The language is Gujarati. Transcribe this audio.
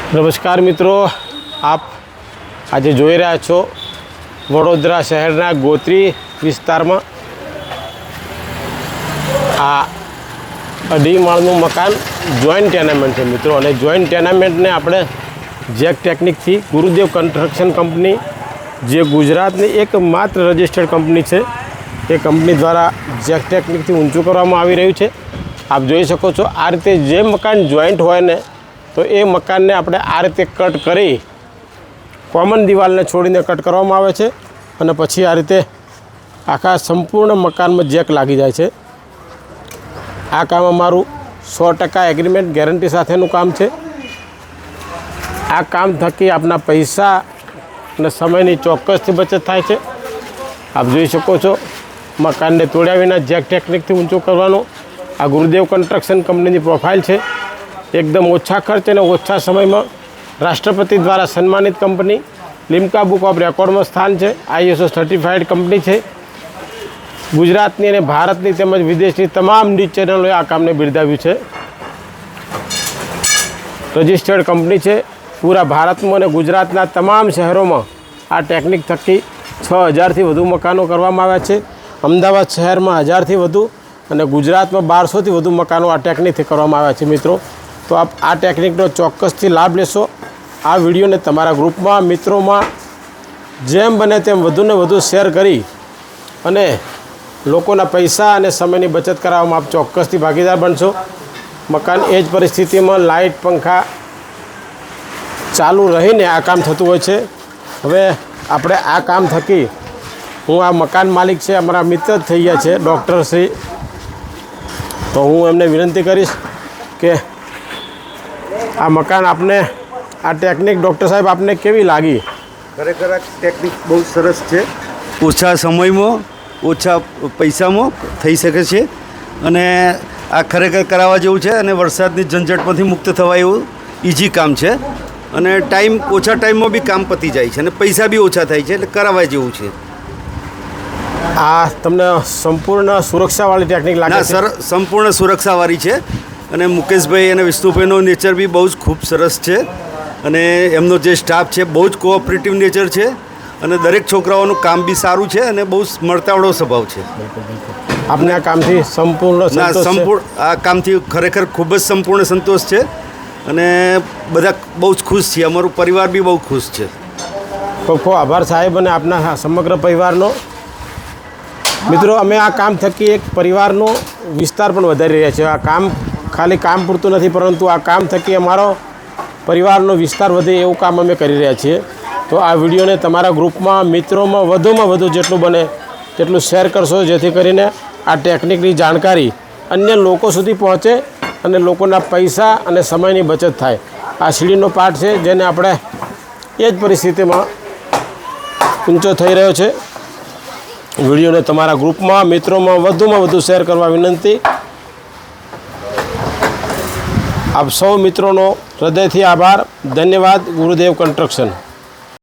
નમસ્કાર મિત્રો, આપ આજે જોઈ રહ્યા છો વડોદરા શહેરના ગોત્રી વિસ્તારમાં આ 2.5 માળનું મકાન જોઈન્ટ ટેનામેન્ટ છે મિત્રો। અને જોઈન્ટ ટેનામેન્ટને આપણે જેક ટેકનિકથી ગુરુદેવ કન્સ્ટ્રક્શન કંપની જે ગુજરાતની એકમાત્ર રજિસ્ટર્ડ કંપની છે એ કંપની દ્વારા જેક ટેકનિકથી ઊંચું કરવામાં આવી રહ્યું છે। આપ જોઈ શકો છો આ રીતે જે મકાન જોઈન્ટ હોય ને તો એ મકાનને આપણે આ રીતે કટ કરી કોમન દિવાલને છોડીને કટ કરવામાં આવે છે અને પછી આ રીતે આખા સંપૂર્ણ મકાનમાં જેક લાગી જાય છે। આ કામ અમારું 100% એગ્રીમેન્ટ ગેરંટી સાથેનું કામ છે। આ કામ થકી આપના પૈસા અને સમયની ચોક્કસથી બચત થાય છે। આપ જોઈ શકો છો મકાનને તોડ્યા વિના જેક ટેકનિકથી ઊંચું કરવાનું આ ગુરુદેવ કન્સ્ટ્રક્શન કંપનીની પ્રોફાઇલ છે। એકદમ ઓછા ખર્ચ અને ઓછા સમયમાં રાષ્ટ્રપતિ દ્વારા સન્માનિત કંપની, લિમ્કા બુક ઓફ રેકોર્ડમાં સ્થાન છે, ISO સર્ટિફાઈડ કંપની છે। ગુજરાતની અને ભારતની તેમજ વિદેશની તમામ ન્યૂઝ ચેનલોએ આ કામને બિરદાવ્યું છે। રજિસ્ટર્ડ કંપની છે। પૂરા ભારતમાં અને ગુજરાતના તમામ શહેરોમાં આ ટેકનિક થકી 6000થી વધુ મકાનો કરવામાં આવ્યા છે। અમદાવાદ શહેરમાં 1000થી વધુ અને ગુજરાતમાં 1200થી વધુ મકાનો આ ટેકનિકથી કરવામાં આવ્યા છે મિત્રો। તો આપ આ ટેકનિકનો ચોક્કસથી લાભ લેશો। આ વિડીયોને તમારા ગ્રુપમાં, મિત્રોમાં જેમ બને તેમ વધુને વધુ શેર કરી અને લોકોના પૈસા અને સમયની બચત કરાવવામાં આપ ચોક્કસથી ભાગીદાર બનશો। મકાન એ જ પરિસ્થિતિમાં લાઇટ, પંખા ચાલુ રહીને આ કામ થતું હોય છે। હવે આપણે આ કામ થકી હું આ મકાન માલિક છે, અમારા મિત્ર જ થઈ ગયા છે ડૉક્ટર શ્રી, તો હું એમને વિનંતી કરીશ કે આ મકાન આપને આ ટેકનિક ડૉક્ટર સાહેબ આપને કેવી લાગી? ખરેખર આ ટેકનિક બહુ સરસ છે। ઓછા સમયમાં ઓછા પૈસામાં થઈ શકે છે અને આ ખરેખર કરાવવા જેવું છે અને વરસાદની ઝંઝટમાંથી મુક્ત થવા એવું ઇઝી કામ છે અને ઓછા ટાઈમમાં બી કામ પતી જાય છે અને પૈસા બી ઓછા થાય છે, એટલે કરાવવા જેવું છે। આ તમને સંપૂર્ણ સુરક્ષાવાળી ટેકનિક લાગે છે? સર, સંપૂર્ણ સુરક્ષાવાળી છે અને મુકેશભાઈ અને વિષ્ણુભાઈનો નેચર બી બહુ જ ખૂબ સરસ છે અને એમનો જે સ્ટાફ છે બહુ જ કોઓપરેટિવ નેચર છે અને દરેક છોકરાઓનું કામ બી સારું છે અને બહુ મળતાવડો સ્વભાવ છે। આપને આ કામથી સંપૂર્ણ આ કામથી ખરેખર ખૂબ જ સંપૂર્ણ સંતોષ છે અને બધા બહુ જ ખુશ છીએ। અમારું પરિવાર બી બહુ ખુશ છે। ખૂબ ખૂબ આભાર સાહેબ અને આપના સમગ્ર પરિવારનો। મિત્રો, અમે આ કામ થકી એક પરિવારનો વિસ્તાર પણ વધારી રહ્યા છીએ। આ કામ ખાલી કામ પૂરતું નથી, પરંતુ આ કામ થકી અમારો પરિવારનો વિસ્તાર વધે એવું કામ અમે કરી રહ્યા છીએ। તો આ વિડીયોને તમારા ગ્રુપમાં, મિત્રોમાં વધુમાં વધુ જેટલું બને તેટલું શેર કરશો, જેથી કરીને આ ટેકનિકની જાણકારી અન્ય લોકો સુધી પહોંચે અને લોકોના પૈસા અને સમયની બચત થાય। આ સીડીનો પાર્ટ છે જેને આપણે એ જ પરિસ્થિતિમાં ઊંચો થઈ રહ્યો છે। વિડીયોને તમારા ગ્રુપમાં, મિત્રોમાં વધુમાં વધુ શેર કરવા વિનંતી। આપ સૌ મિત્રોનો હૃદયથી આભાર। ધન્યવાદ। ગુરુદેવ કન્સ્ટ્રક્શન।